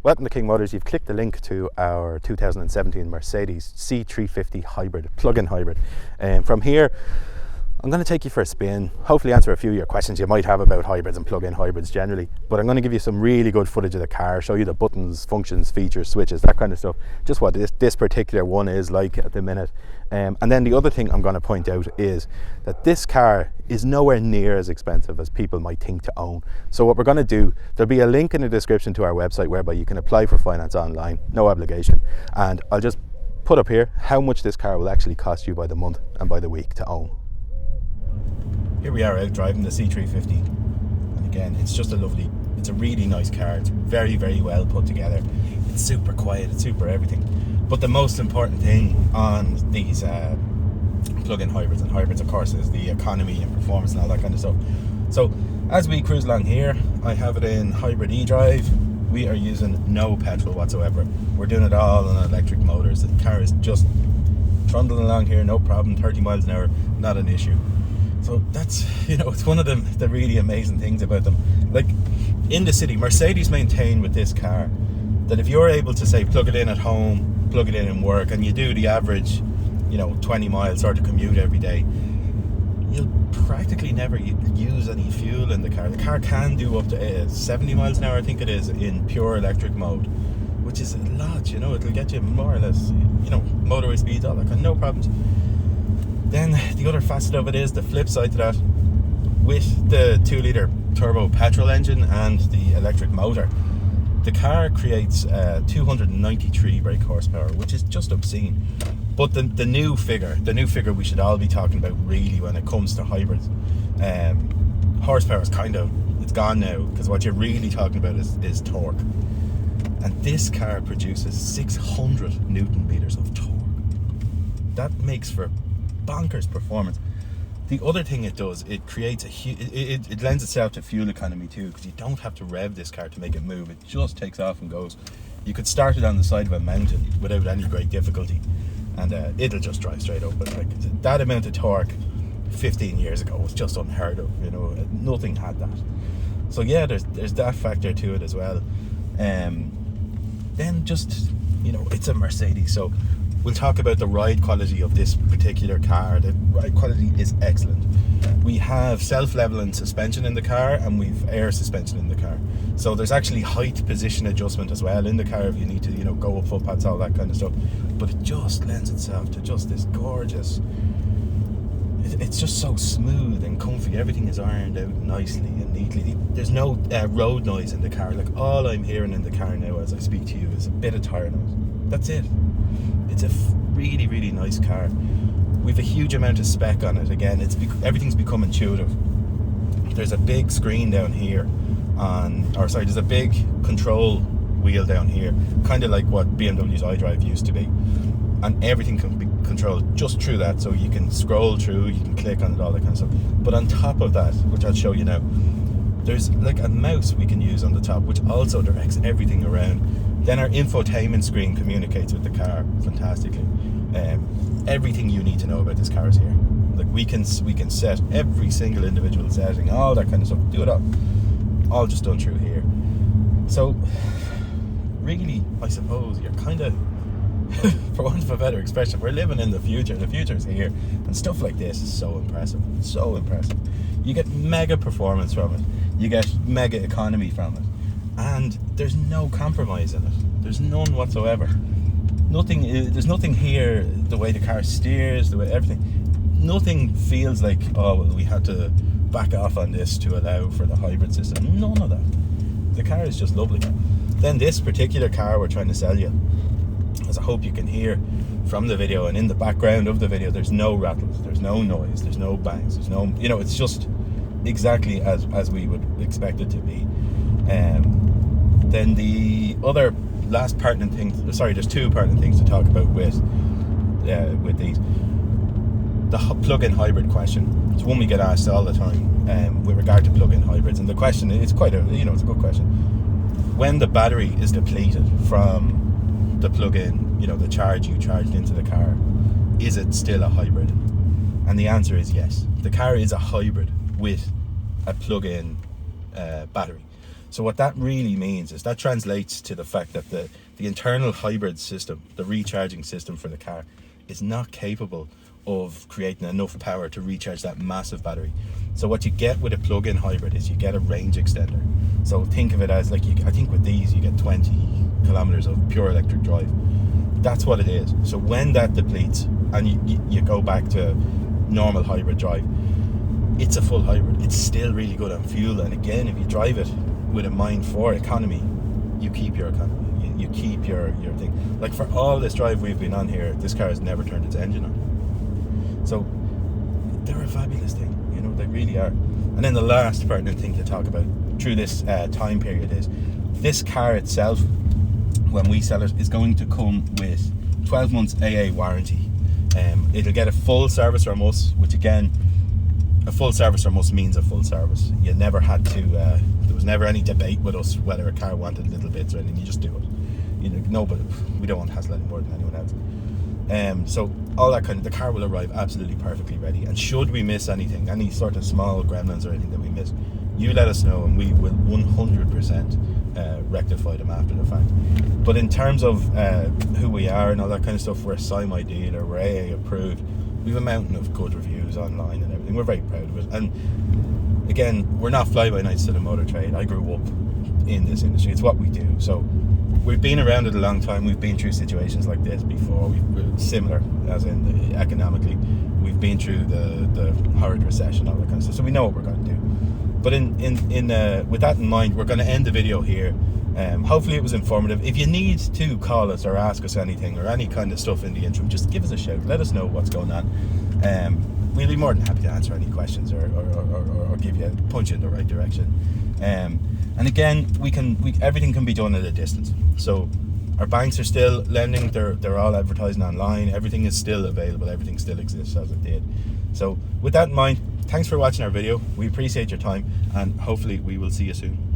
Welcome to King Motors. You've clicked the link to our 2017 Mercedes C350 hybrid, plug-in hybrid. From here, I'm going to take you for a spin, hopefully answer a few of your questions you might have about hybrids and plug-in hybrids generally, but I'm going to give you some really good footage of the car, show you the buttons, functions, features, switches, that kind of stuff, just what this particular one is like at the minute. And then the other thing I'm going to point out is that this car is nowhere near as expensive as people might think to own. So what we're going to do, there'll be a link in the description to our website whereby you can apply for finance online, no obligation, and I'll just put up here how much this car will actually cost you by the month and by the week to own. Here we are out driving the C350, and again, it's just it's a really nice car. It's very, very well put together. It's super quiet, it's super everything. But the most important thing on these plug-in hybrids, and hybrids of course, is the economy and performance and all that kind of stuff. So as we cruise along here, I have it in hybrid e-drive. We are using no petrol whatsoever. We're doing it all on electric motors. The car is just trundling along here, no problem, 30 miles an hour, not an issue. So that's, it's one of the really amazing things about them. Like in the city, Mercedes maintain with this car that if you're able to say plug it in at home, plug it in work, and you do the average 20 miles sort of commute every day, you'll practically never use any fuel in the car. The car can do up to 70 miles an hour, I think it is, in pure electric mode, which is a lot. It'll get you more or less motorway speeds, all that kind, no problems. Then the other facet of it is the flip side to that, with the 2-litre turbo petrol engine and the electric motor, the car creates 293 brake horsepower, which is just obscene. But the new figure we should all be talking about really when it comes to hybrids, horsepower is it's gone now, because what you're really talking about is torque. And this car produces 600 Newton meters of torque. That makes for bonkers performance. The other thing it does, it creates it lends itself to fuel economy too, because you don't have to rev this car to make it move. It just takes off and goes. You could start it on the side of a mountain without any great difficulty, and it'll just drive straight up. But like that amount of torque 15 years ago was just unheard of. Nothing had that. So yeah, there's that factor to it as well. Then just it's a Mercedes, so we'll talk about the ride quality of this particular car. The ride quality is excellent. We have self-leveling suspension in the car, and we've air suspension in the car. So there's actually height position adjustment as well in the car if you need to, go up footpaths, all that kind of stuff. But it just lends itself to just this gorgeous. It's just so smooth and comfy. Everything is ironed out nicely and neatly. There's no road noise in the car. Like all I'm hearing in the car now as I speak to you is a bit of tire noise. That's it. It's a really, really nice car. We've a huge amount of spec on it. Again, everything's become intuitive. There's a big screen down here there's a big control wheel down here, kind of like what BMW's iDrive used to be, and everything can be controlled just through that. So you can scroll through, you can click on it, all that kind of stuff. But on top of that, which I'll show you now, there's like a mouse we can use on the top, which also directs everything around. Then our infotainment screen communicates with the car fantastically. Everything you need to know about this car is here. Like we can set every single individual setting, all that kind of stuff. Do it all just done through here. So really, I suppose you're kind of, for want of a better expression, we're living in the future. The future's here, and stuff like this is so impressive. So impressive. You get mega performance from it. You get mega economy from it. And there's no compromise in it. There's none whatsoever. There's nothing here, the way the car steers, the way everything. Nothing feels like, we had to back off on this to allow for the hybrid system. None of that. The car is just lovely. Then this particular car we're trying to sell you, as I hope you can hear from the video, and in the background of the video, there's no rattles, there's no noise, there's no bangs, there's no, it's just exactly as we would expect it to be. Then the other last pertinent thing, there's two pertinent things to talk about with these. The plug-in hybrid question. It's one we get asked all the time with regard to plug-in hybrids, and the question is quite it's a good question. When the battery is depleted from the plug-in, the charge you charged into the car, is it still a hybrid? And the answer is yes. The car is a hybrid with a plug-in battery. So what that really means is that translates to the fact that the internal hybrid system, the recharging system for the car, is not capable of creating enough power to recharge that massive battery. So what you get with a plug-in hybrid is you get a range extender. So think of it as like, I think with these you get 20 kilometers of pure electric drive. That's what it is. So when that depletes and you go back to normal hybrid drive, it's a full hybrid. It's still really good on fuel, and again, if you drive it with a mind for economy, you keep your economy. You keep your thing. Like for all this drive we've been on here, this car has never turned its engine on. So they're a fabulous thing, you know, they really are. And then the last pertinent thing to talk about through this time period is this car itself, when we sell it, is going to come with 12 months AA warranty. It'll get a full service from us, which again, a full service from us means a full service. You never had to, there was never any debate with us whether a car wanted little bits or anything. You just do it. You know, no, but we don't want to hassle any more than anyone else. So all that kind of, the car will arrive absolutely perfectly ready. And should we miss anything, any sort of small gremlins or anything that we miss, you let us know and we will 100% rectify them after the fact. But in terms of who we are and all that kind of stuff, we're a SIMI dealer, we're AA approved. We have a mountain of good reviews online and everything. We're very proud of it. And again, we're not fly-by-nights to the motor trade. I grew up in this industry. It's what we do. So we've been around it a long time. We've been through situations like this before. We're similar, as in economically. We've been through the horrid recession, all that kind of stuff. So we know what we're going to do. But with that in mind, we're going to end the video here. Hopefully it was informative. If you need to call us or ask us anything or any kind of stuff in the interim, just give us a shout. Let us know what's going on. We'll be more than happy to answer any questions or point you in the right direction. And again, everything can be done at a distance. So our banks are still lending. They're all advertising online. Everything is still available. Everything still exists as it did. So with that in mind, thanks for watching our video. We appreciate your time, and hopefully we will see you soon.